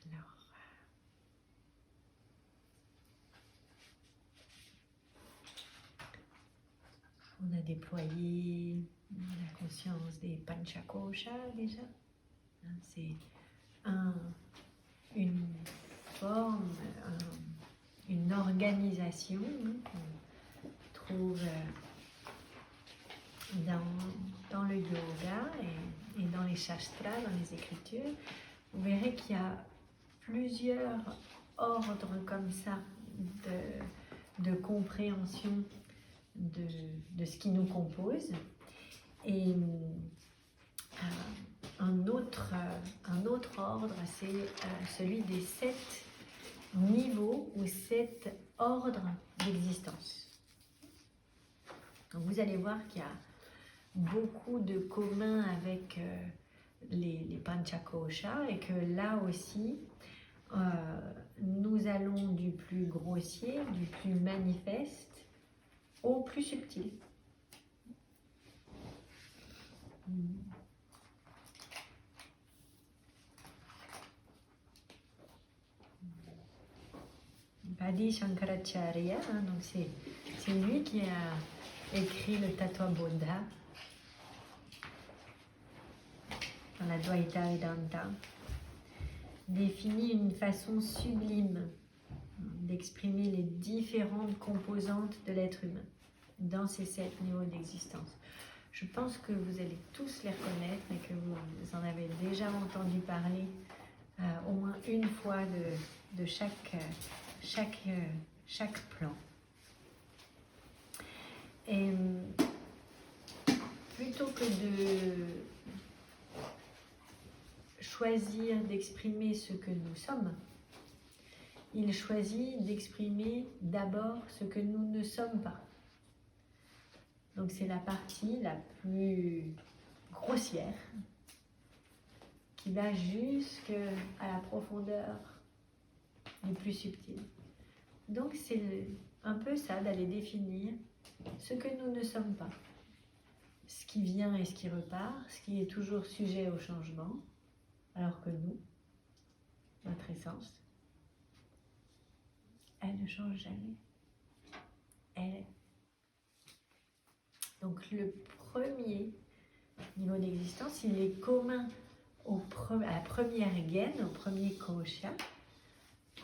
Alors, on a déployé la conscience des Panchakoshas déjà. C'est une forme, une organisation qu'on trouve dans le yoga et dans les shastras, dans les écritures. Vous verrez qu'il y a plusieurs ordres comme ça de compréhension de ce qui nous compose. Et un autre ordre, c'est celui des 7 niveaux ou 7 ordres d'existence. Donc vous allez voir qu'il y a beaucoup de commun avec les Panchakoshas et que là aussi, nous allons du plus grossier, du plus manifeste au plus subtil. Adi Shankaracharya, donc c'est lui qui a écrit le Tattva-bodha dans la Dvaita Vedanta, définit une façon sublime d'exprimer les différentes composantes de l'être humain dans ces 7 niveaux d'existence. Je pense que vous allez tous les reconnaître et que vous en avez déjà entendu parler au moins une fois de chaque plan. Et plutôt que de choisir d'exprimer ce que nous sommes, il choisit d'exprimer d'abord ce que nous ne sommes pas. Donc c'est la partie la plus grossière qui va jusqu'à la profondeur du plus subtil. Donc c'est un peu ça, d'aller définir ce que nous ne sommes pas. Ce qui vient et ce qui repart, ce qui est toujours sujet au changement, alors que nous, notre essence, elle ne change jamais. Donc le premier niveau d'existence, il est commun à la première gaine, au premier kosha.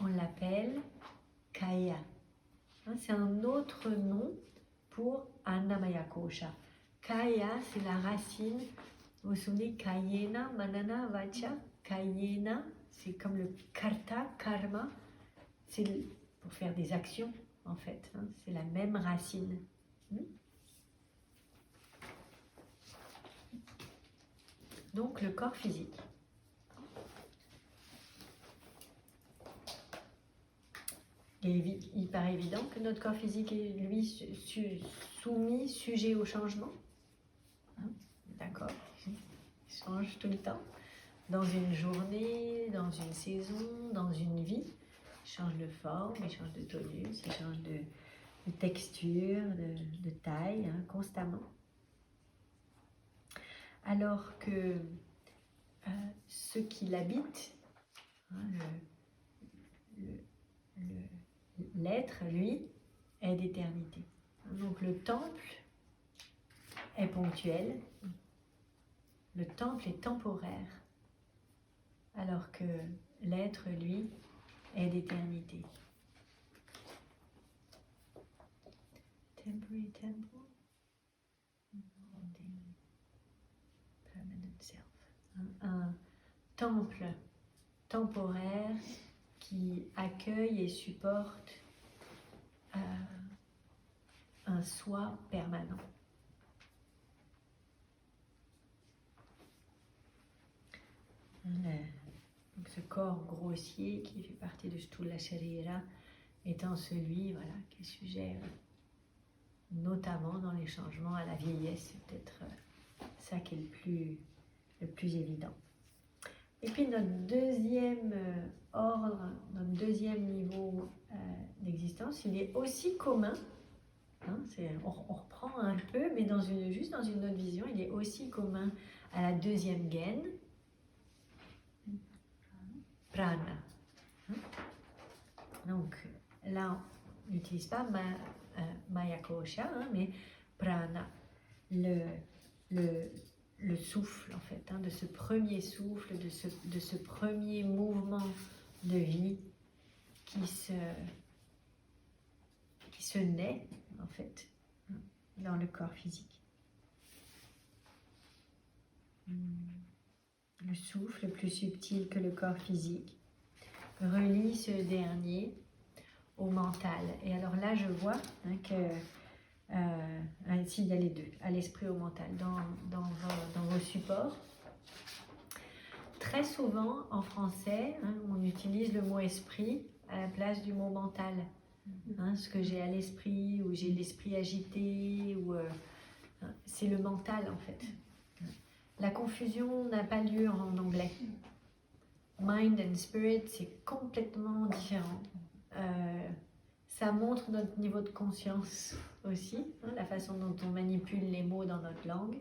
On l'appelle Kaya. C'est un autre nom pour Annamaya Kosha. Kaya, c'est la racine. Vous vous souvenez, Kayena, Manana, Vacha. Kayena, c'est comme le karta, karma. C'est pour faire des actions, en fait. C'est la même racine. Donc, le corps physique. Il paraît évident que notre corps physique est, lui, soumis, sujet au changement. D'accord. Il change tout le temps. Dans une journée, dans une saison, dans une vie. Il change de forme, il change de tonus, il change de texture, de taille, constamment. Alors que ce qui l'habite, l'être, lui, est d'éternité. Donc le temple est ponctuel, le temple est temporaire, alors que l'être, lui, est d'éternité. Temporary temple, permanent self. Un temple temporaire qui accueille et supporte un soi permanent. Donc ce corps grossier qui fait partie de Stula Sharira étant celui qui est sujet notamment dans les changements à la vieillesse, c'est peut-être ça qui est le plus évident. Et puis notre deuxième ordre, notre deuxième niveau d'existence, il est aussi commun. Hein, on reprend un peu, mais juste dans une autre vision, il est aussi commun à la deuxième gaine, prana. Hein? Donc là, on n'utilise pas maya kosha, hein, mais prana, le souffle en fait, hein, de ce premier souffle, de ce premier mouvement de vie qui se naît en fait dans le corps physique. Le souffle plus subtil que le corps physique relie ce dernier au mental. Et alors là, je vois hein, que s'il y a les deux, à l'esprit, au mental, dans vos supports. Très souvent, en français, hein, on utilise le mot esprit à la place du mot mental. Hein, ce que j'ai à l'esprit, ou j'ai l'esprit agité, ou c'est le mental en fait. La confusion n'a pas lieu en anglais. Mind and spirit, c'est complètement différent. Ça montre notre niveau de conscience aussi, hein, la façon dont on manipule les mots dans notre langue.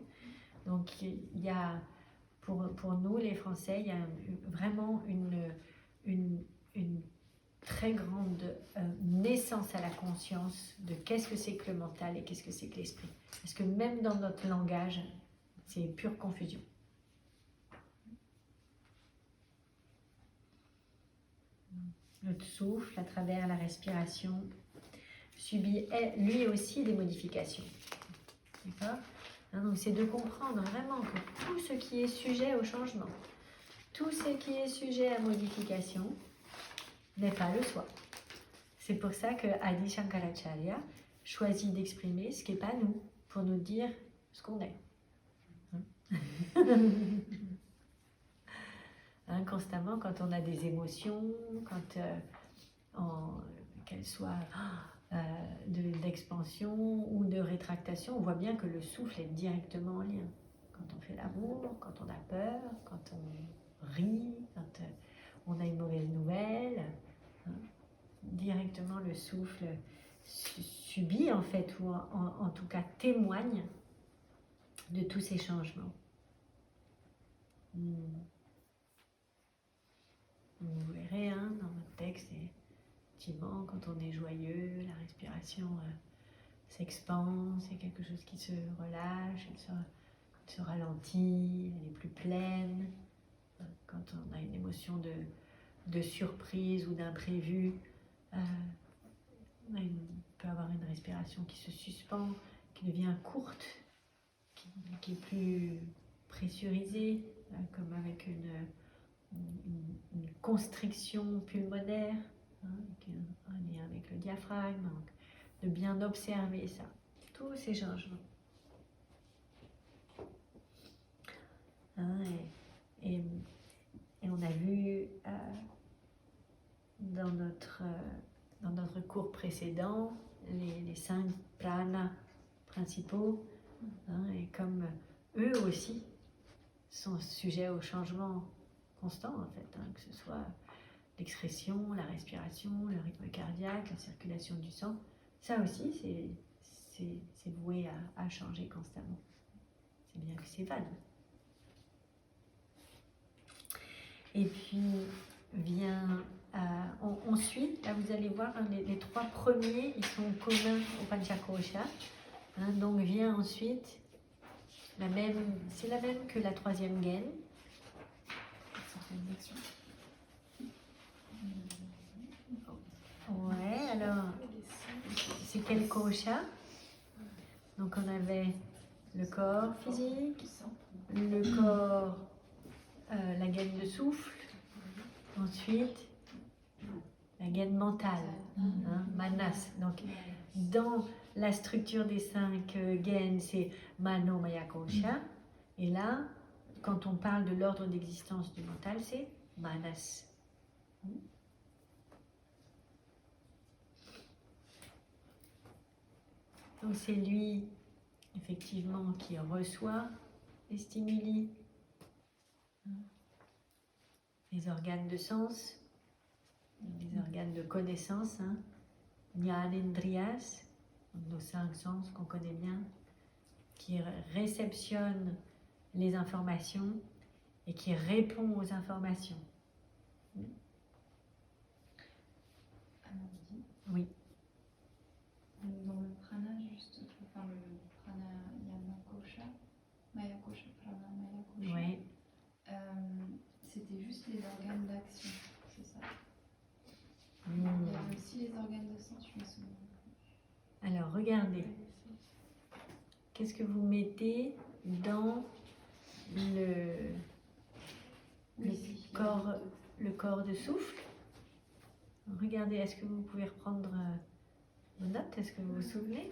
Donc il y a, pour nous les Français, il y a vraiment une très grande naissance à la conscience de qu'est-ce que c'est que le mental et qu'est-ce que c'est que l'esprit. Parce que même dans notre langage, c'est pure confusion. Notre souffle, à travers la respiration, subit lui aussi des modifications. D'accord ? Donc c'est de comprendre vraiment que tout ce qui est sujet au changement, tout ce qui est sujet à modification, n'est pas le soi. C'est pour ça que Adi Shankaracharya choisit d'exprimer ce qui n'est pas nous, pour nous dire ce qu'on est. Hein, constamment, quand on a des émotions, quand qu'elles soient d'expansion ou de rétractation, on voit bien que le souffle est directement en lien. Quand on fait l'amour, quand on a peur, quand on rit, quand on a une mauvaise nouvelle, hein, directement le souffle subit en fait, ou en tout cas témoigne de tous ces changements. Vous verrez hein, dans notre texte, effectivement, quand on est joyeux, la respiration s'expand, c'est quelque chose qui se relâche, elle se ralentit, elle est plus pleine. Quand on a une émotion de surprise ou d'imprévu, on peut avoir une respiration qui se suspend, qui devient courte, qui est plus pressurisée, comme avec une constriction pulmonaire, hein, un lien avec le diaphragme, donc de bien observer ça, tous ces changements. Hein, et on a vu dans notre cours précédent les 5 pranas principaux, hein, et comme eux aussi sont sujets au changement constant en fait, hein, que ce soit l'excrétion, la respiration, le rythme cardiaque, la circulation du sang, ça aussi c'est voué à changer constamment. C'est bien que c'est vague. Et puis vient ensuite, là vous allez voir, hein, les 3 premiers, ils sont communs au Panchakosha. Hein, donc vient ensuite c'est la même que la 3e gaine. Ouais, alors c'est quel kosha? Donc on avait le corps physique, le corps, la gaine de souffle, ensuite la gaine mentale, hein, manas. Donc dans la structure des 5 gaines, c'est mano maya kosha, et là, quand on parle de l'ordre d'existence du mental, c'est manas. Donc c'est lui, effectivement, qui reçoit les stimuli. les organes de sens, les organes de connaissance, hein, Jnanendriyas, nos 5 sens qu'on connaît bien, qui réceptionnent les informations et qui répondent aux informations. Amandine, Oui. dans le prana, juste, enfin le pranayama kosha, maya kosha, prana maya kosha, Oui. C'était juste les organes d'action, c'est ça. Mm. Il y avait aussi les organes de sens, je me souviens. Alors, regardez. Qu'est-ce que vous mettez dans le corps de souffle? Regardez, est-ce que vous pouvez reprendre vos notes? Est-ce que vous vous souvenez?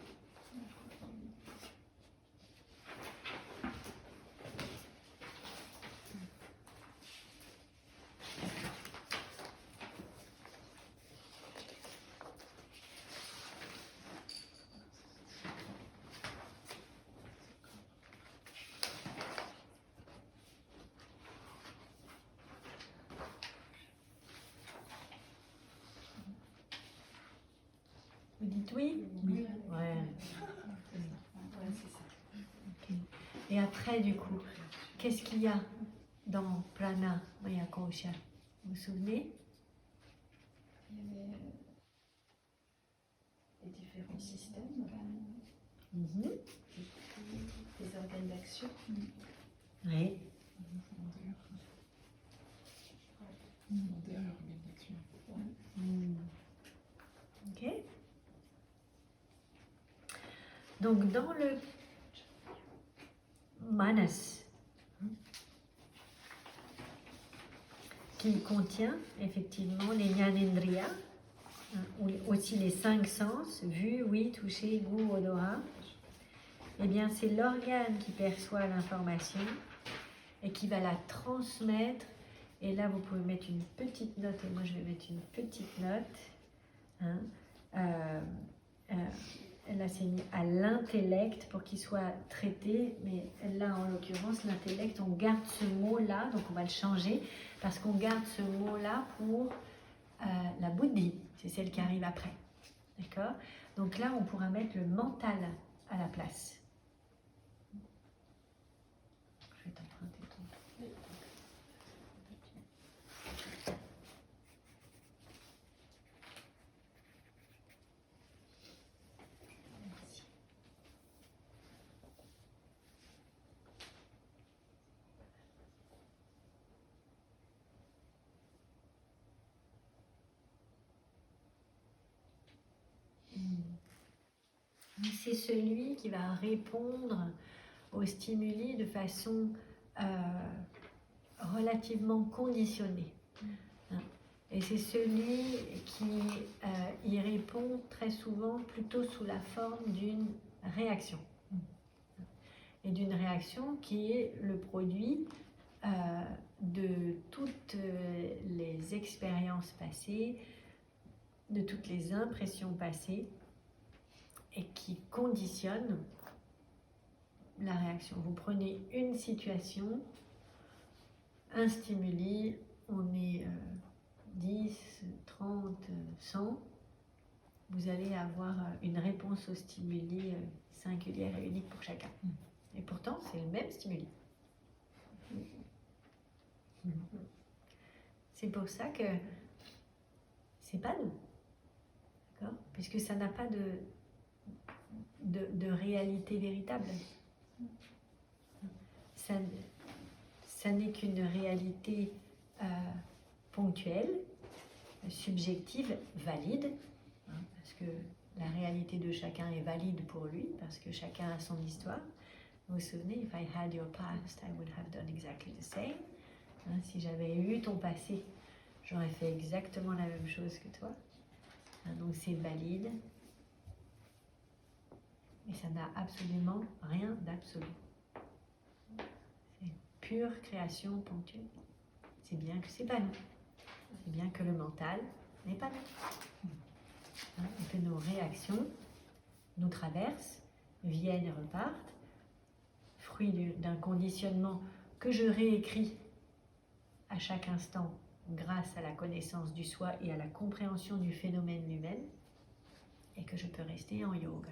Vous dites oui? Oui. Ouais. C'est ça. Ok. Et après, du coup, qu'est-ce qu'il y a dans Prana Maya Kosha? Vous vous souvenez? Il y avait Les différents systèmes, Mhm. les organes d'action. Oui. Derrière organe d'action. Mm. Ok. Donc dans le manas, qui contient effectivement les jnanendriyas, ou aussi les 5 sens, vue, ouïe, toucher, goût, odorat, eh bien c'est l'organe qui perçoit l'information et qui va la transmettre. Et là, vous pouvez mettre une petite note, et moi je vais mettre une petite note. Hein. Là, c'est mis à l'intellect pour qu'il soit traité, mais là, en l'occurrence, l'intellect, on garde ce mot-là, donc on va le changer, parce qu'on garde ce mot-là pour la buddhi, c'est celle qui arrive après. D'accord? Donc là, on pourra mettre le mental à la place. Je vais t'emprunter ton... Merci. C'est celui qui va répondre aux stimuli de façon relativement conditionnée. Et c'est celui qui y répond très souvent plutôt sous la forme d'une réaction. Et d'une réaction qui est le produit de toutes les expériences passées, de toutes les impressions passées, et qui conditionne la réaction. Vous prenez une situation, un stimuli, on est 10, 30, 100, vous allez avoir une réponse au stimuli singulière et unique pour chacun. Et pourtant, c'est le même stimuli. C'est pour ça que c'est pas nous, d'accord? Puisque ça n'a pas de réalité véritable. Ça n'est qu'une réalité ponctuelle, subjective, valide, parce que la réalité de chacun est valide pour lui, parce que chacun a son histoire. Vous vous souvenez, if I had your past, I would have done exactly the same. Si j'avais eu ton passé, j'aurais fait exactement la même chose que toi. Donc c'est valide. Et ça n'a absolument rien d'absolu. C'est pure création ponctuelle. C'est bien que c'est pas nous. C'est bien que le mental n'est pas nous. Et que nos réactions nous traversent, viennent et repartent, fruit d'un conditionnement que je réécris à chaque instant grâce à la connaissance du soi et à la compréhension du phénomène lui-même, et que je peux rester en yoga,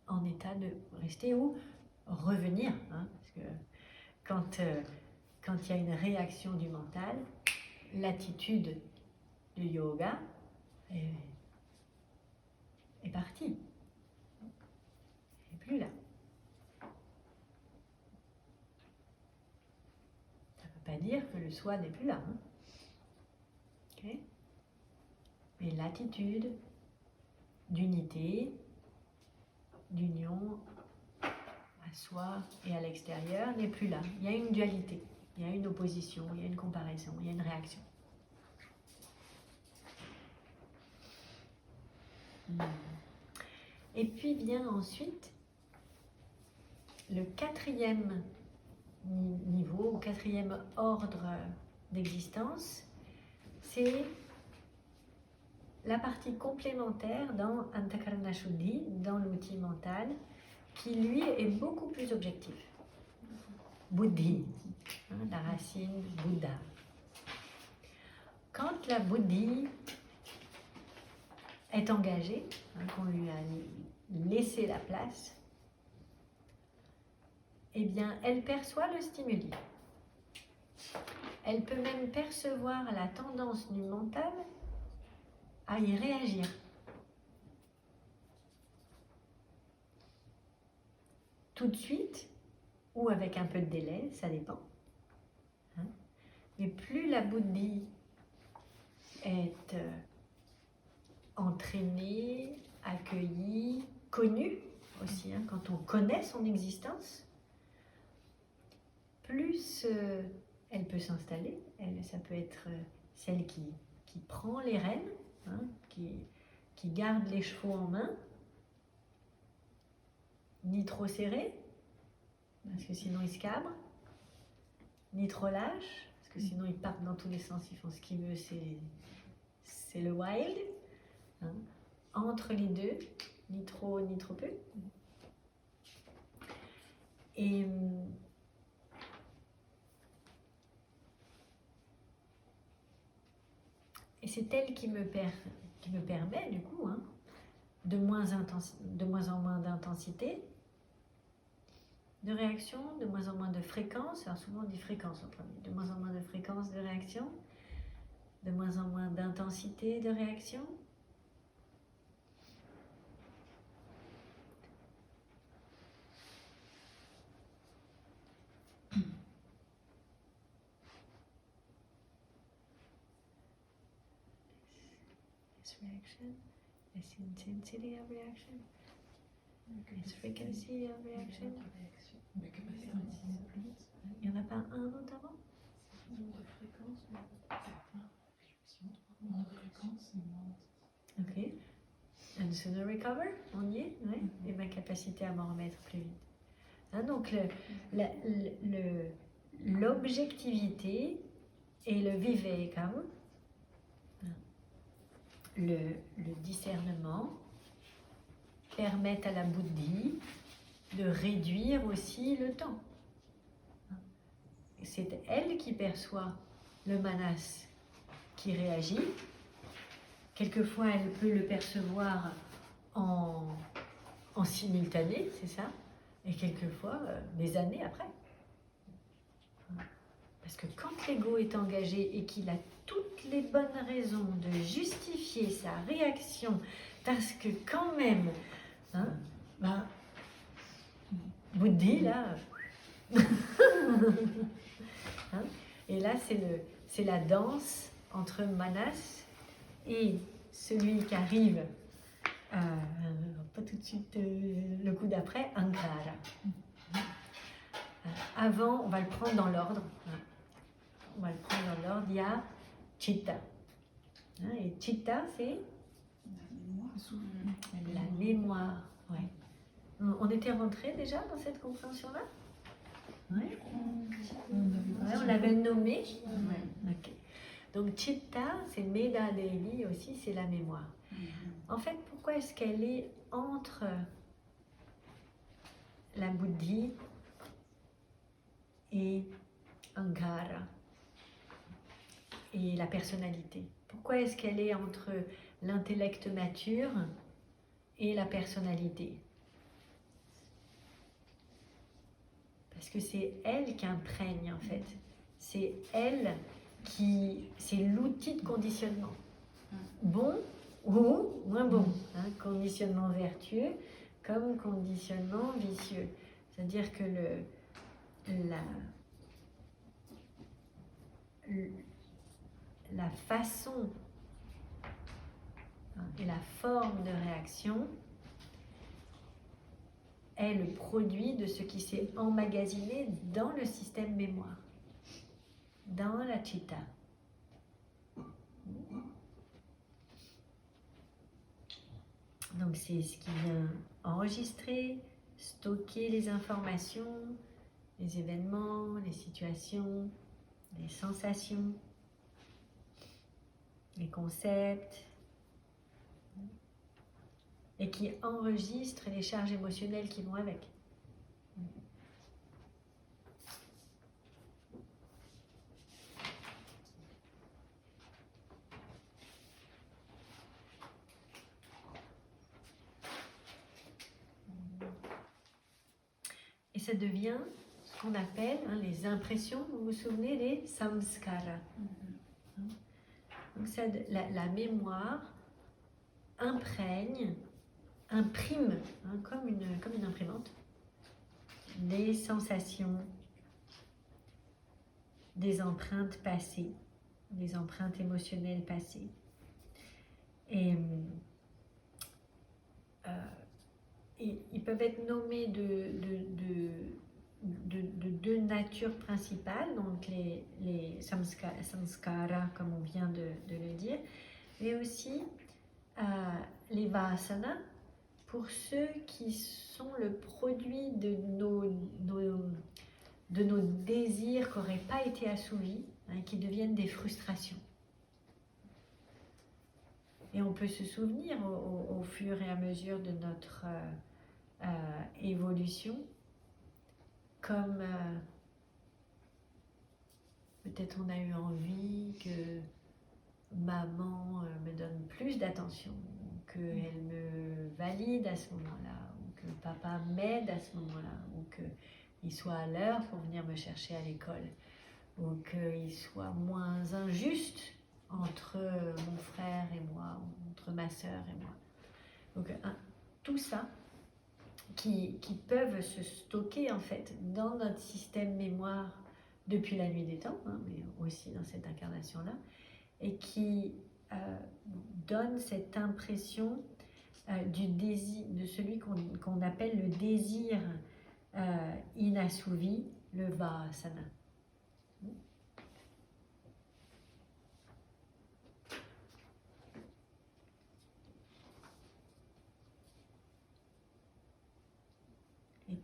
en état de rester ou revenir, hein, parce que quand il y a une réaction du mental, l'attitude du yoga est partie, elle n'est plus là. Ça ne veut pas dire que le soi n'est plus là, hein. Okay. Mais l'attitude d'unité, d'union à soi et à l'extérieur n'est plus là. Il y a une dualité, il y a une opposition, il y a une comparaison, il y a une réaction. Et puis vient ensuite le quatrième niveau, ou quatrième ordre d'existence, c'est la partie complémentaire dans Antakarana Shuddhi, dans l'outil mental, qui lui est beaucoup plus objectif. Buddhi, hein, la racine Bouddha. Quand la Buddhi est engagée, hein, qu'on lui a laissé la place, eh bien, elle perçoit le stimuli. Elle peut même percevoir la tendance du mental à y réagir. Tout de suite, ou avec un peu de délai, ça dépend. Hein? Mais plus la Buddhi est entraînée, accueillie, connue aussi, hein, quand on connaît son existence, plus elle peut s'installer. Ça peut être celle qui prend les rênes, hein, qui garde les chevaux en main, ni trop serré, parce que sinon ils se cabrent, ni trop lâche, parce que sinon ils partent dans tous les sens, ils font ce qu'ils veulent, c'est le wild. Hein. Entre les deux, ni trop peu. Et c'est elle qui me permet, du coup, hein, de moins en moins d'intensité, de réaction, de moins en moins de fréquence. Alors souvent on dit fréquence en premier. De moins en moins de fréquence de réaction, de moins en moins d'intensité de réaction. Reaction, less intensity of reaction, less frequency of reaction. Il n'y en a pas un autre avant? Nombre de fréquences, moins de fréquences et moins. Ok. And sooner recover, on y est, ouais. Et ma capacité à m'en remettre plus vite. Hein, donc l'objectivité et le vivekam, le discernement, permettent à la Buddhi de réduire aussi le temps. C'est elle qui perçoit le manas qui réagit. Quelquefois, elle peut le percevoir en simultané, c'est ça, et quelquefois des années après. Parce que quand l'ego est engagé et qu'il a toutes les bonnes raisons de justifier sa réaction, parce que quand même, hein, Buddhi, là, hein, et là c'est la danse entre Manas et celui qui arrive, pas tout de suite le coup d'après, Ankara. Avant, on va le prendre dans l'ordre. On va le prendre dans l'ordre. Il y a Chitta. Et Chitta, c'est la mémoire. Ouais. On était rentré déjà dans cette compréhension-là? Ouais. On l'avait nommé. Ouais. Okay. Donc Chitta, c'est Meda Devi aussi, c'est la mémoire. En fait, pourquoi est-ce qu'elle est entre la Buddhi et Ankara? et la personnalité. Pourquoi est-ce qu'elle est entre l'intellect mature et la personnalité? Parce que c'est elle qui imprègne en fait. C'est elle qui... C'est l'outil de conditionnement. Bon ou moins bon. Hein, conditionnement vertueux comme conditionnement vicieux. C'est-à-dire que la façon et la forme de réaction est le produit de ce qui s'est emmagasiné dans le système mémoire, dans la chitta. Donc c'est ce qui vient enregistrer, stocker les informations, les événements, les situations, les sensations, les concepts, et qui enregistre les charges émotionnelles qui vont avec. Et ça devient ce qu'on appelle les impressions, vous vous souvenez, les samskara. Donc ça, la mémoire imprime, comme une imprimante, des sensations, des empreintes passées, des empreintes émotionnelles passées. Et ils peuvent être nommés de deux natures principales, donc les samskara, comme on vient de le dire, mais aussi les vasanas, pour ceux qui sont le produit de nos désirs qui n'auraient pas été assouvis, qui deviennent des frustrations. Et on peut se souvenir au fur et à mesure de notre évolution, comme peut-être on a eu envie que maman me donne plus d'attention, qu'elle me valide à ce moment-là, ou que papa m'aide à ce moment-là, ou qu'il soit à l'heure pour venir me chercher à l'école, ou qu'il soit moins injuste entre mon frère et moi, entre ma sœur et moi. Donc tout ça qui peuvent se stocker en fait dans notre système mémoire depuis la nuit des temps, mais aussi dans cette incarnation-là, et qui donne cette impression du désir, de celui qu'on appelle le désir inassouvi, le vasana. Et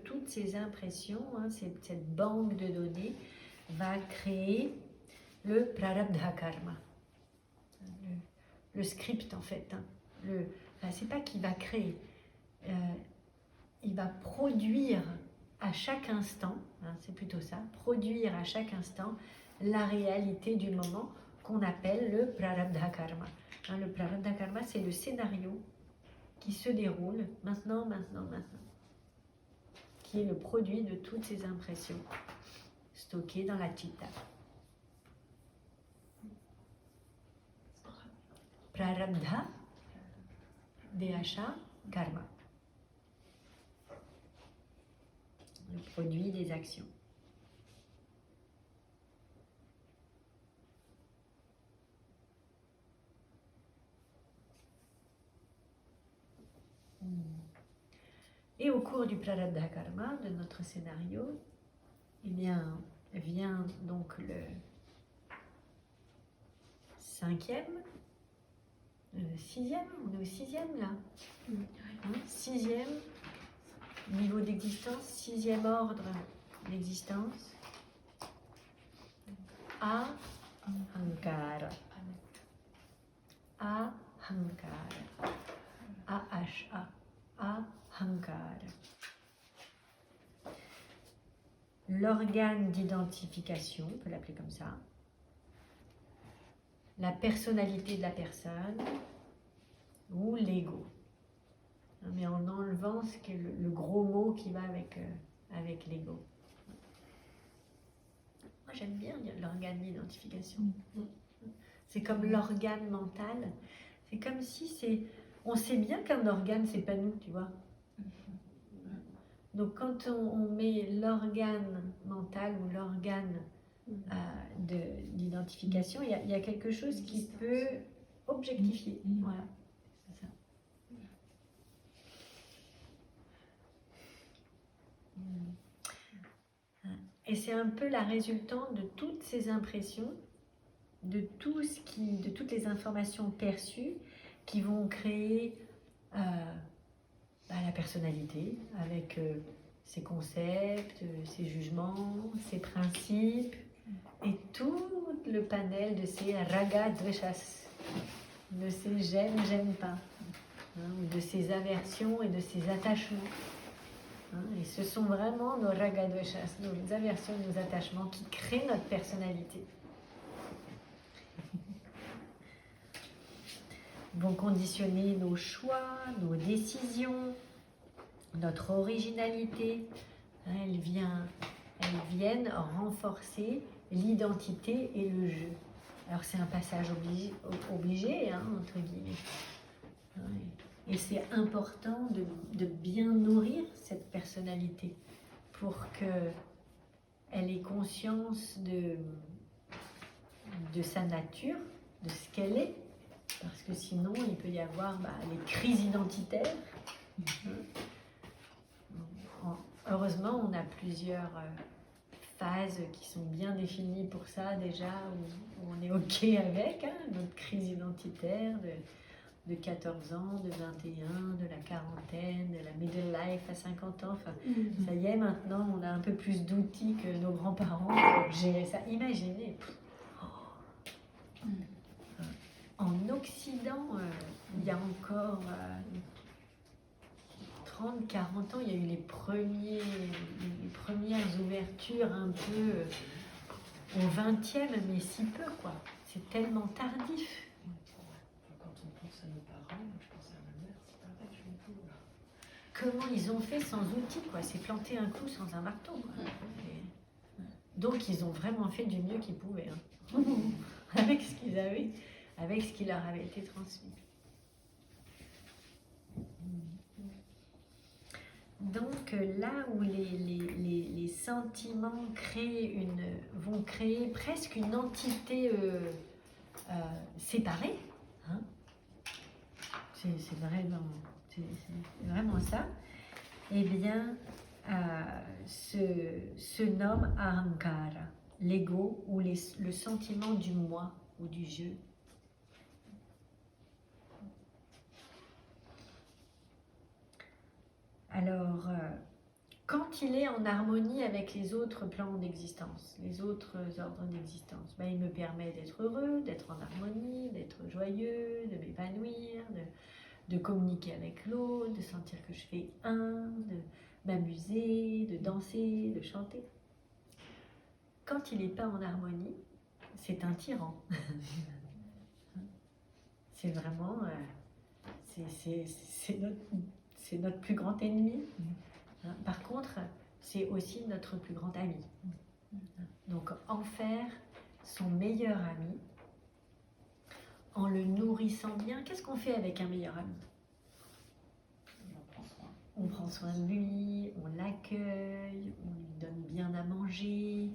toutes ces impressions, cette banque de données va créer le prarabdha karma, le script en fait. C'est pas qu'il va créer, il va produire à chaque instant, c'est plutôt ça, produire à chaque instant la réalité du moment qu'on appelle le prarabdha karma. Le prarabdha karma, c'est le scénario qui se déroule maintenant, qui est le produit de toutes ces impressions stockées dans la chitta. Prarabdha, Deasha, Karma. Le produit des actions. Et au cours du Prarabdha Karma, de notre scénario, eh bien, vient donc le 5e, le 6e, on est au 6e là. 6e niveau d'existence, 6e ordre d'existence. Ahankara. Ahankara. Ahasha. Ahankara. L'organe d'identification, on peut l'appeler comme ça, la personnalité de la personne ou l'ego. Mais en enlevant ce qui est le gros mot qui va avec l'ego. Moi j'aime bien l'organe d'identification. C'est comme l'organe mental. C'est comme si on sait bien qu'un organe c'est pas nous, tu vois. Donc quand on met l'organe mental ou l'organe d'identification, il y a quelque chose qui peut objectifier. Voilà, c'est ça. Et c'est un peu la résultante de toutes ces impressions, de toutes les informations perçues qui vont créer la personnalité avec ses concepts, ses jugements, ses principes et tout le panel de ces raga dveshas, de ces j'aime pas, ou de ces aversions et de ces attachements. Et ce sont vraiment nos raga dveshas, nos aversions et nos attachements qui créent notre personnalité. Vont conditionner nos choix, nos décisions, notre originalité. Elles viennent renforcer l'identité et le jeu. Alors c'est un passage obligé, entre guillemets. Et c'est important de bien nourrir cette personnalité pour qu'elle ait conscience de sa nature, de ce qu'elle est. Parce que sinon, il peut y avoir les crises identitaires. Heureusement, on a plusieurs phases qui sont bien définies pour ça déjà, où on est OK avec notre crise identitaire de 14 ans, de 21, de la quarantaine, de la middle life à 50 ans. Enfin, ça y est, maintenant, on a un peu plus d'outils que nos grands-parents pour gérer ça. Imaginez. En Occident, il y a encore 30, 40 ans, il y a eu les premières ouvertures un peu au 20e, mais si peu, quoi. C'est tellement tardif. Quand on pense à nos parents, je pense à ma mère, c'est pareil, je me dis. Comment ils ont fait sans outils, quoi. C'est planter un clou sans un marteau, quoi. Donc, ils ont vraiment fait du mieux qu'ils pouvaient, avec ce qu'ils avaient, avec ce qui leur avait été transmis. Donc là où les sentiments vont créer presque une entité séparée, c'est vraiment ça, eh bien se nomme Ahankara, l'ego ou le sentiment du moi ou du je. Alors, quand il est en harmonie avec les autres plans d'existence, les autres ordres d'existence, il me permet d'être heureux, d'être en harmonie, d'être joyeux, de m'épanouir, de communiquer avec l'autre, de sentir que je fais de m'amuser, de danser, de chanter. Quand il n'est pas en harmonie, c'est un tyran. C'est vraiment... c'est notre plus grand ennemi. Par contre, c'est aussi notre plus grand ami. Donc, en faire son meilleur ami, en le nourrissant bien. Qu'est-ce qu'on fait avec un meilleur ami? On prend soin de lui, on l'accueille, on lui donne bien à manger.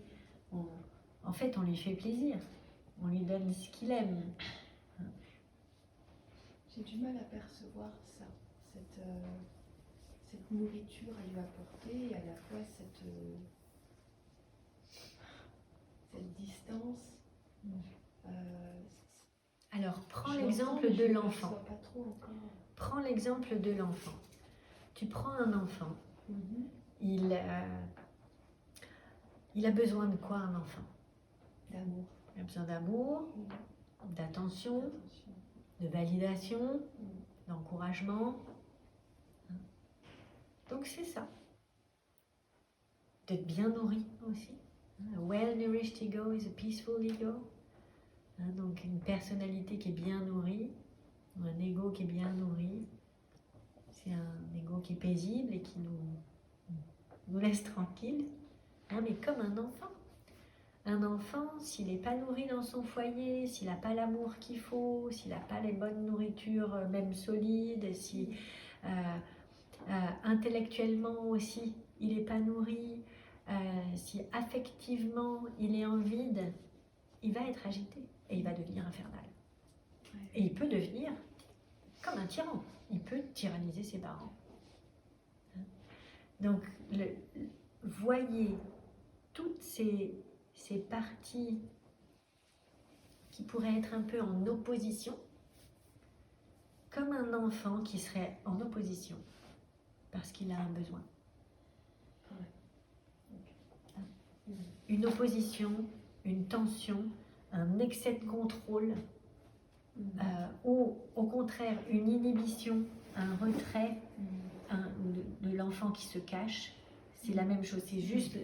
En fait, on lui fait plaisir. On lui donne ce qu'il aime. J'ai du mal à percevoir ça, cette nourriture à lui apporter et à la fois cette distance. Alors, prends l'exemple de l'enfant. Prends l'exemple de l'enfant. Tu prends un enfant. Il a besoin de quoi, un enfant? D'amour. Il a besoin d'amour, d'attention, de validation, d'encouragement. Donc c'est ça. D'être bien nourri aussi. A well-nourished ego is a peaceful ego. Hein, donc une personnalité qui est bien nourrie, ou un ego qui est bien nourri, c'est un ego qui est paisible et qui nous laisse tranquille, hein, mais comme un enfant. Un enfant, s'il n'est pas nourri dans son foyer, s'il n'a pas l'amour qu'il faut, s'il n'a pas les bonnes nourritures, même solides, si intellectuellement aussi il n'est pas nourri, si affectivement il est en vide, il va être agité et il va devenir infernal. Et il peut devenir comme un tyran. Il peut tyranniser ses parents. Donc, voyez toutes ces parties qui pourraient être un peu en opposition, comme un enfant qui serait en opposition parce qu'il a un besoin. Une opposition, une tension, un excès de contrôle, ou au contraire une inhibition, un retrait de l'enfant qui se cache. C'est la même chose, c'est juste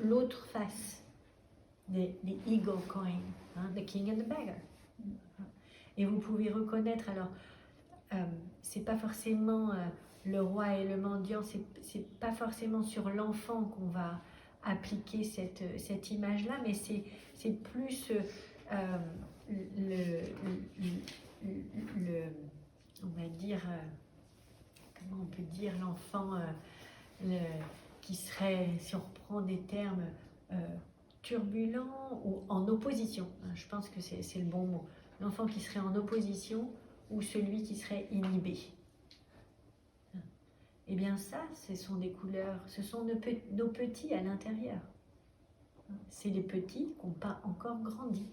l'autre face des ego coin, hein, the king and the beggar. Et vous pouvez reconnaître, alors c'est pas forcément le roi et le mendiant, c'est pas forcément sur l'enfant qu'on va appliquer cette image-là, mais c'est plus on va dire, comment on peut dire, l'enfant qui serait, si on reprend des termes, turbulent ou en opposition. Je pense que c'est le bon mot. L'enfant qui serait en opposition ou celui qui serait inhibé. Eh bien ça, ce sont des couleurs, ce sont nos petits à l'intérieur. C'est les petits qui n'ont pas encore grandi,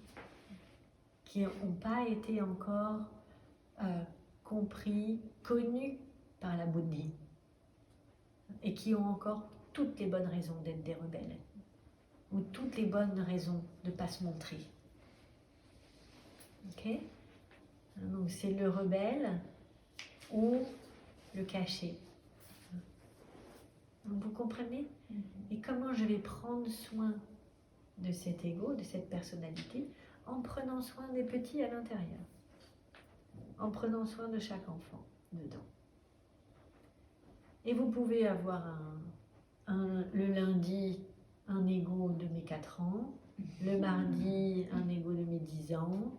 qui n'ont pas été encore compris, connus par la Bouddhi, et qui ont encore toutes les bonnes raisons d'être des rebelles, ou toutes les bonnes raisons de ne pas se montrer. Ok ? Donc c'est le rebelle ou le caché. Donc vous comprenez ? Et comment je vais prendre soin de cet ego, de cette personnalité, en prenant soin des petits à l'intérieur, en prenant soin de chaque enfant dedans. Et vous pouvez avoir le lundi un ego de mes 4 ans, le mardi un ego de mes 10 ans,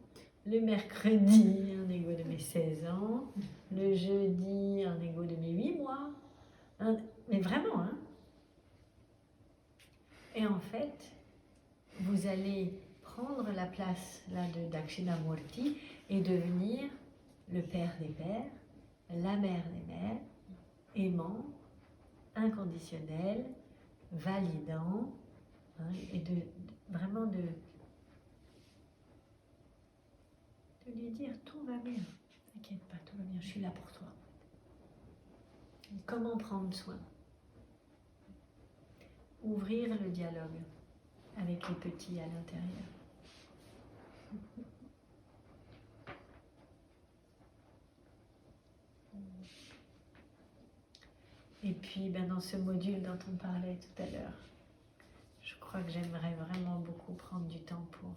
le mercredi un ego de mes 16 ans, le jeudi un ego de mes 8 mois, mais vraiment, hein. Et en fait, vous allez prendre la place là de Dakshinamurti et devenir le père des pères, la mère des mères, aimant, inconditionnel, validant, hein, et vraiment de lui dire tout va bien, t'inquiète pas, tout va bien, je suis là pour toi. Comment prendre soin? Ouvrir le dialogue avec les petits à l'intérieur. Et puis, dans ce module dont on parlait tout à l'heure, je crois que j'aimerais vraiment beaucoup prendre du temps pour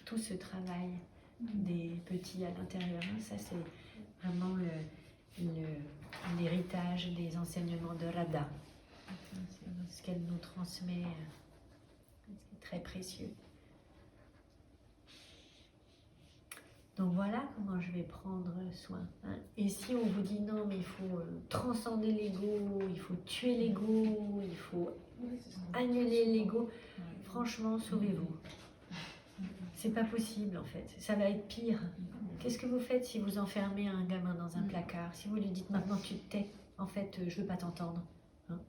tout ce travail des petits à l'intérieur. Ça, c'est vraiment l'héritage des enseignements de Radha. C'est ce qu'elle nous transmet, c'est très précieux. Donc voilà comment je vais prendre soin. Hein. Et si on vous dit non, mais il faut transcender l'ego, il faut tuer l'ego, il faut annuler l'ego, franchement, sauvez-vous. C'est pas possible en fait, ça va être pire. Qu'est-ce que vous faites si vous enfermez un gamin dans un placard? Si vous lui dites maintenant tu te tais, en fait je veux pas t'entendre. Hein?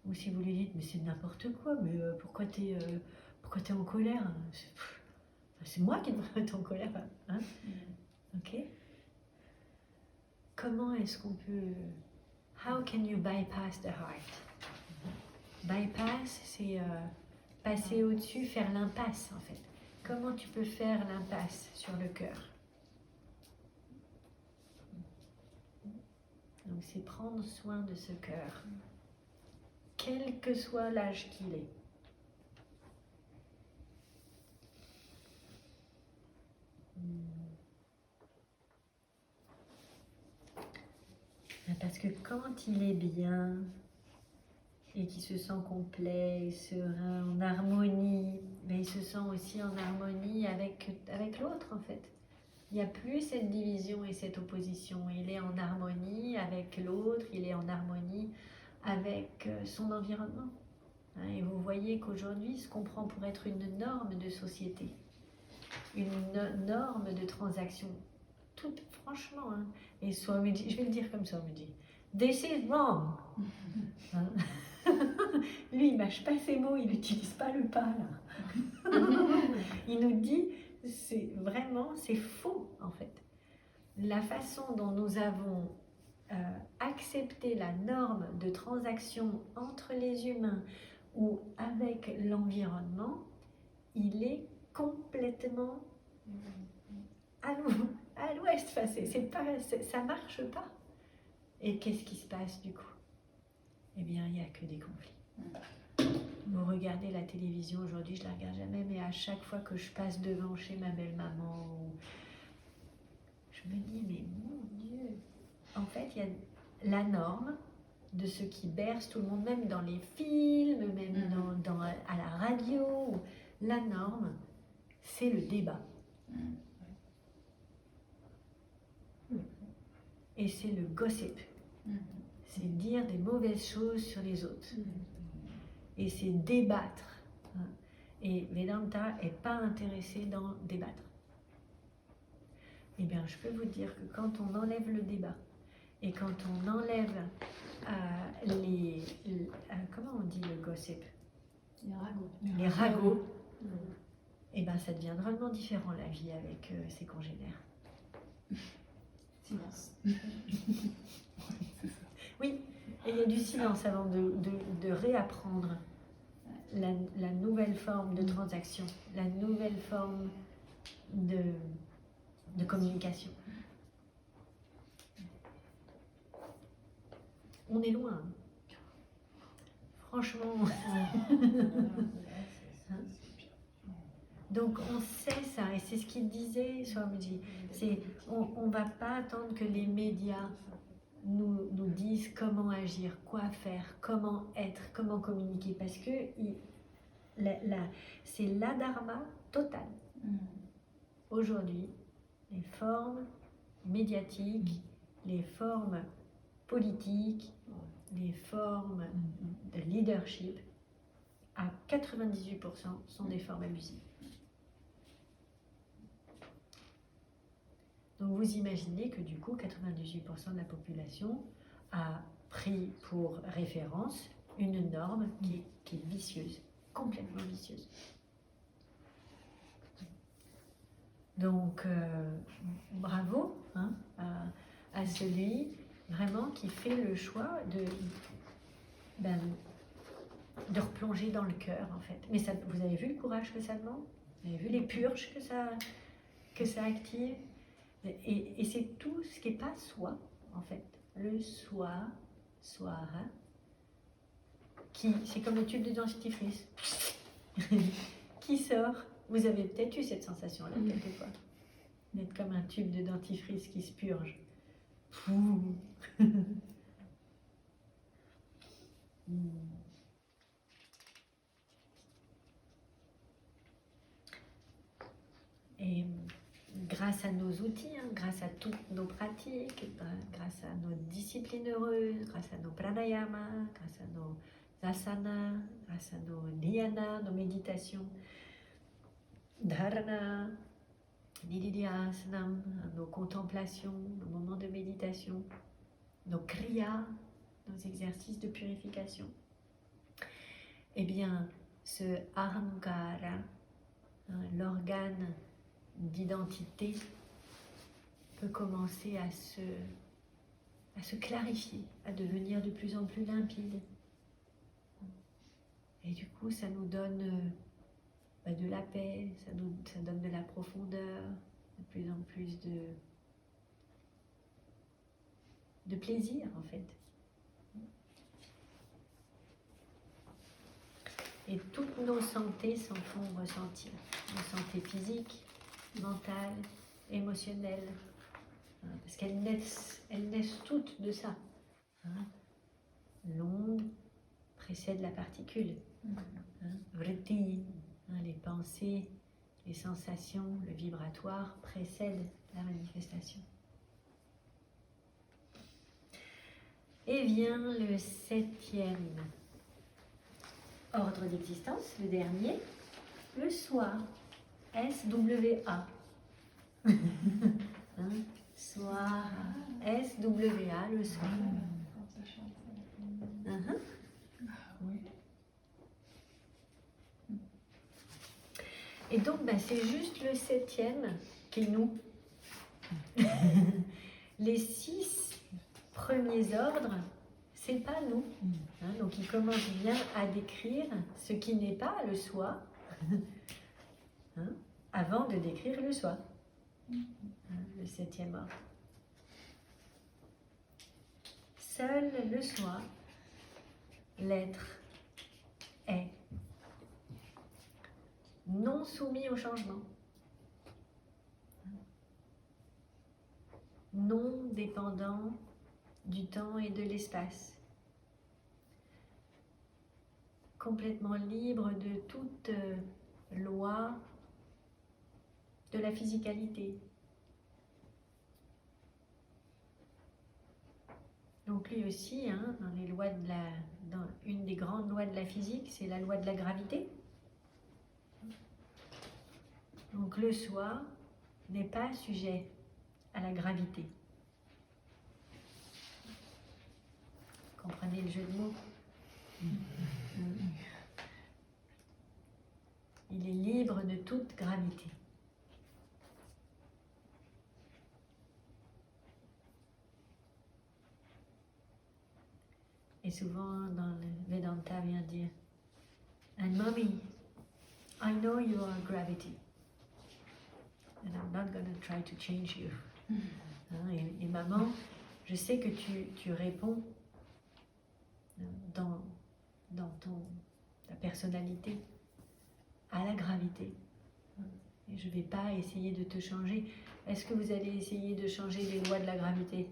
Ou si vous lui dites mais c'est n'importe quoi, mais pourquoi t'es en colère? C'est moi qui devrais être en colère. Hein? Ok? Comment est-ce qu'on peut... How can you bypass the heart? Bypass, c'est passer au-dessus, faire l'impasse en fait. Comment tu peux faire l'impasse sur le cœur? Donc c'est prendre soin de ce cœur, quel que soit l'âge qu'il est. Parce que quand il est bien et qu'il se sent complet, serein, en harmonie, mais il se sent aussi en harmonie avec l'autre en fait. Il n'y a plus cette division et cette opposition. Il est en harmonie avec l'autre, il est en harmonie avec son environnement. Et vous voyez qu'aujourd'hui, ce qu'on prend pour être une norme de société, une norme de transaction, tout franchement, et Swami dit, je vais le dire comme ça, on me dit, this is wrong. Hein. Lui, il mâche pas ses mots, il n'utilise pas le pas là. Il nous dit, c'est vraiment, c'est faux en fait. La façon dont nous avons accepté la norme de transaction entre les humains ou avec l'environnement, il est complètement à l'ouest. Enfin, ça marche pas. Et qu'est-ce qui se passe du coup? Eh bien, il n'y a que des conflits. Vous regardez la télévision aujourd'hui, je la regarde jamais, mais à chaque fois que je passe devant chez ma belle-maman, je me dis, mais mon Dieu, en fait, il y a la norme de ce qui berce tout le monde, même dans les films, même à la radio. La norme, c'est le débat. Et c'est le gossip. C'est dire des mauvaises choses sur les autres. Et c'est débattre. Et Vedanta n'est pas intéressé dans débattre. Eh bien, je peux vous dire que quand on enlève le débat, et quand on enlève comment on dit le gossip? Les ragots. Et bien ça devient drôlement différent la vie avec ses congénères. Silence. Oui, et il y a du silence avant de réapprendre la nouvelle forme de transaction, la nouvelle forme de communication. On est loin. Franchement. Donc on sait ça, et c'est ce qu'il disait Swamiji. On ne va pas attendre que les médias nous disent comment agir, quoi faire, comment être, comment communiquer, parce que c'est l'adharma total. Aujourd'hui, les formes médiatiques, les formes politiques, les formes de leadership, à 98% sont des formes abusives. Donc vous imaginez que du coup 98% de la population a pris pour référence une norme qui est vicieuse, complètement vicieuse. Donc bravo à celui vraiment qui fait le choix de replonger dans le cœur en fait. Mais ça, vous avez vu le courage que ça demande? Vous avez vu les purges que ça active? Et c'est tout ce qui n'est pas soi, en fait. Le soi, c'est comme le tube de dentifrice qui sort. Vous avez peut-être eu cette sensation-là quelquefois, d'être comme un tube de dentifrice qui se purge. Et grâce à nos outils, grâce à toutes nos pratiques, grâce à nos disciplines heureuses, grâce à nos pranayamas, grâce à nos asanas, grâce à nos dhyana, nos méditations, dharana, nididhyasanam, nos contemplations, nos moments de méditation, nos kriyas, nos exercices de purification, eh bien, ce ahankara, l'organe d'identité, peut commencer à se clarifier, à devenir de plus en plus limpide. Et du coup, ça nous donne de la paix, ça donne de la profondeur, de plus en plus de plaisir en fait. Et toutes nos santé s'en font ressentir. Nos santé physique, mentale, émotionnelle. Parce qu'elles naissent toutes de ça. Hein. L'onde précède la particule. Hein. Vritti, hein, les pensées, les sensations, le vibratoire précèdent la manifestation. Et vient le 7e ordre d'existence, le dernier, le soi, S-W-A. Hein, soi, S-W-A, le soi. Quand ça chante, ça Uh-huh. Oui. Et donc, c'est juste le 7e qui est nous. Les 6 premiers ordres, c'est pas nous. Hein, donc, il commence bien à décrire ce qui n'est pas le soi, hein, avant de décrire le soi. Hein, le 7e ordre. Seul le soi, l'être, est non soumis au changement, non dépendant du temps et de l'espace, complètement libre de toute loi de la physicalité. Donc lui aussi, hein, dans les lois dans une des grandes lois de la physique, c'est la loi de la gravité. Donc le soi n'est pas sujet à la gravité. Comprenez le jeu de mots? Il est libre de toute gravité. Et souvent dans le Vedanta vient dire And mommy, I know you are gravity. And I'm not going to try to change you. Hein, et maman, je sais que tu réponds dans ta personnalité à la gravité. Et je ne vais pas essayer de te changer. Est-ce que vous allez essayer de changer les lois de la gravité?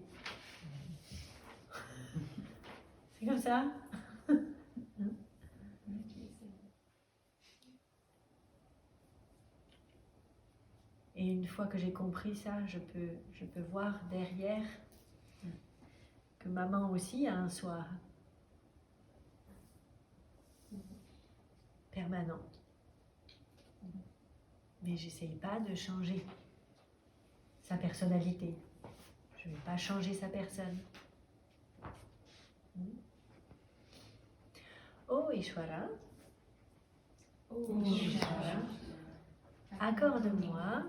C'est comme ça? Et une fois que j'ai compris ça, je peux voir derrière que maman aussi a un soi permanent. Mais j'essaye pas de changer sa personnalité. Je ne vais pas changer sa personne. Oh Ishvara, accorde-moi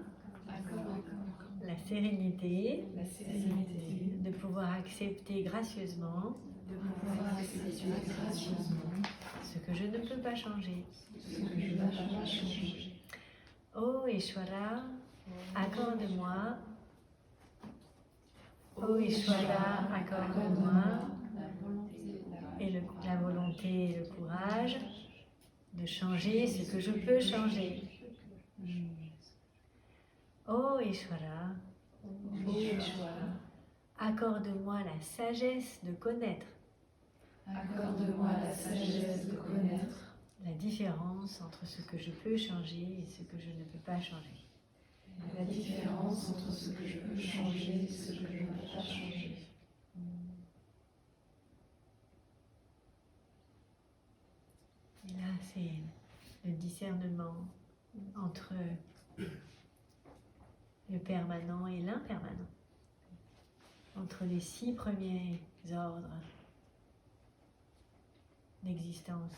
la sérénité de pouvoir accepter gracieusement ce que je ne peux pas changer. Oh Ishvara, accorde-moi. Oh Ishvara, accorde-moi la volonté et le courage de changer ce que je peux changer. Oh Ishvara, accorde-moi la sagesse de connaître. Accorde-moi la sagesse de connaître La différence entre ce que je peux changer et ce que je ne peux pas changer. la différence entre ce que je peux changer et ce que je ne peux pas changer. Et là, c'est le discernement entre le permanent et l'impermanent, entre les 6 premiers ordres d'existence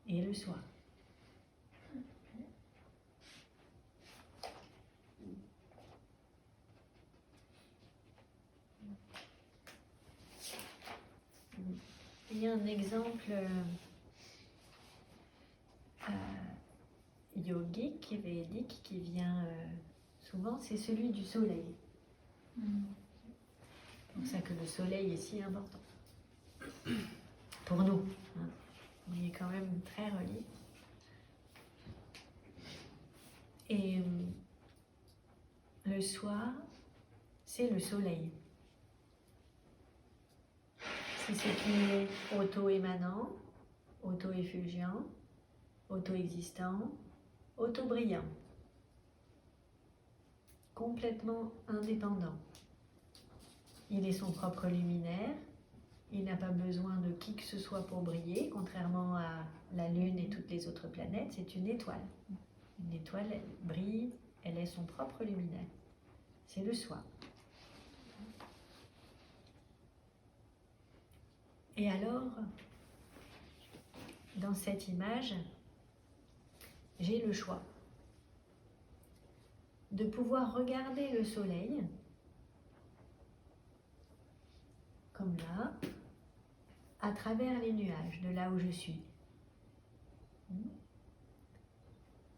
et le soi. Il y a un exemple yogique et védique qui vient souvent, c'est celui du soleil. C'est pour ça que le soleil est si important pour nous. Hein. Il est quand même très relié. Et le soir, c'est le soleil. si ce qui est auto-émanant, auto-effulgent, auto-existant, auto-brillant, complètement indépendant. Il est son propre luminaire, il n'a pas besoin de qui que ce soit pour briller, contrairement à la Lune et toutes les autres planètes, c'est une étoile. Une étoile, elle brille, elle est son propre luminaire. C'est le soi. Et alors, dans cette image, j'ai le choix de pouvoir regarder le soleil, comme là, à travers les nuages, de là où je suis.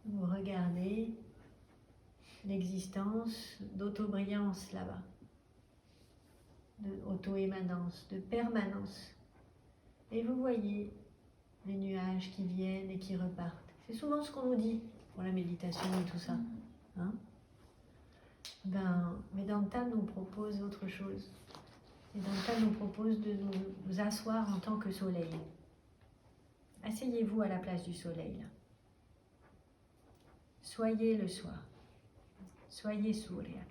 Vous regardez l'existence d'auto-brillance là-bas, d'auto-émanence, de permanence. Et vous voyez les nuages qui viennent et qui repartent. C'est souvent ce qu'on nous dit pour la méditation et tout ça. Hein? Vedanta nous propose autre chose. Vedanta nous propose de nous asseoir en tant que soleil. Asseyez-vous à la place du soleil. Là. Soyez le soi. Soyez Surya.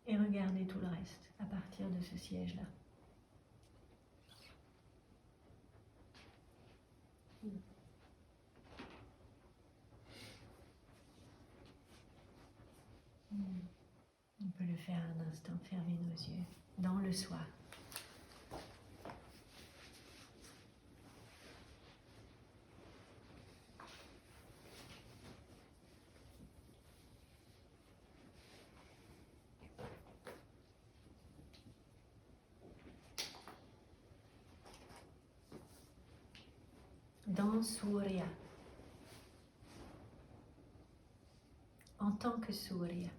Et regardez tout le reste à partir de ce siège-là. On peut le faire un instant, fermer nos yeux, dans le soi. Dans Surya, en tant que Surya.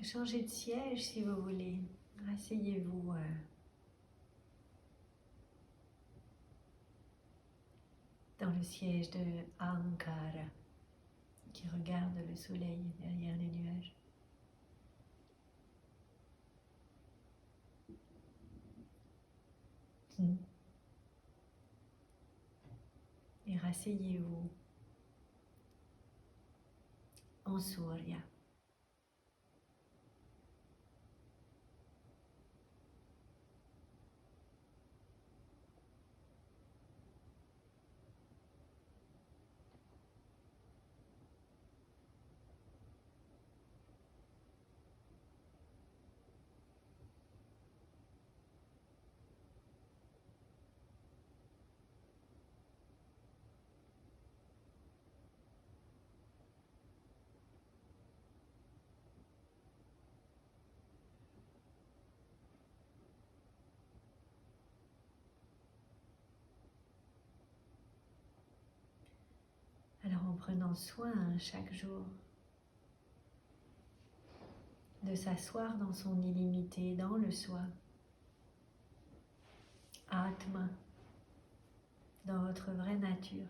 Changez de siège si vous voulez. Asseyez-vous dans le siège de Ankara qui regarde le soleil derrière les nuages. Et rasseyez-vous en Surya. Alors en prenant soin chaque jour de s'asseoir dans son illimité, dans le soi, Atma, dans votre vraie nature.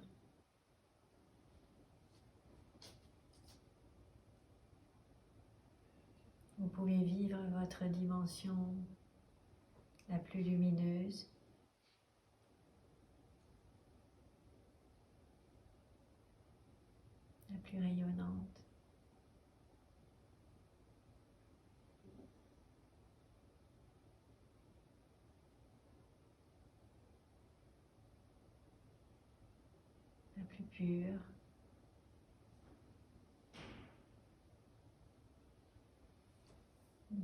Vous pouvez vivre votre dimension la plus lumineuse, la plus rayonnante. La plus pure.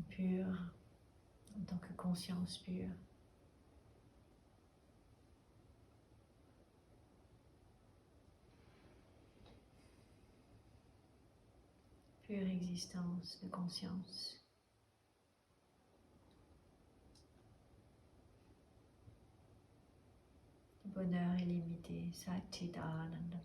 Pure en tant que conscience pure. Pure existence de conscience. bonheur illimité, Satchitanandam.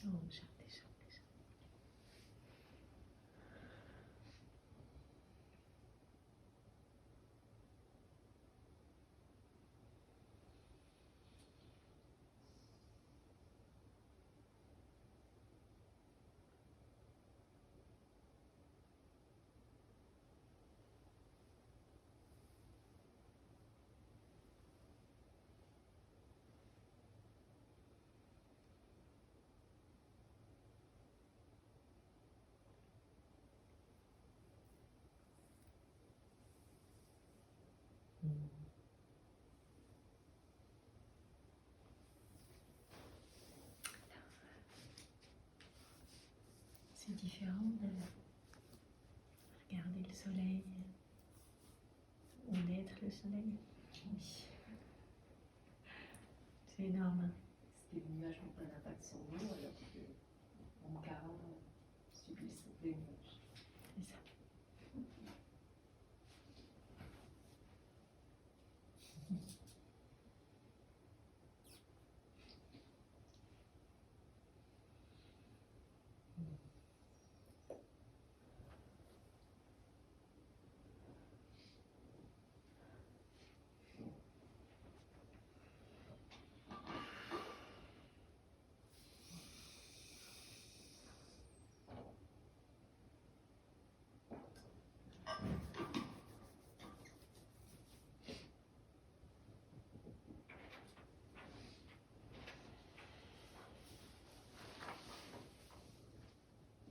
Om Shanti Shanti Shanti. C'est différent de regarder le soleil ou d'être le soleil. Oui. C'est énorme. C'était une image qu'on n'a pas de son nom, alors que mon carreau subit des nuages. C'est ça.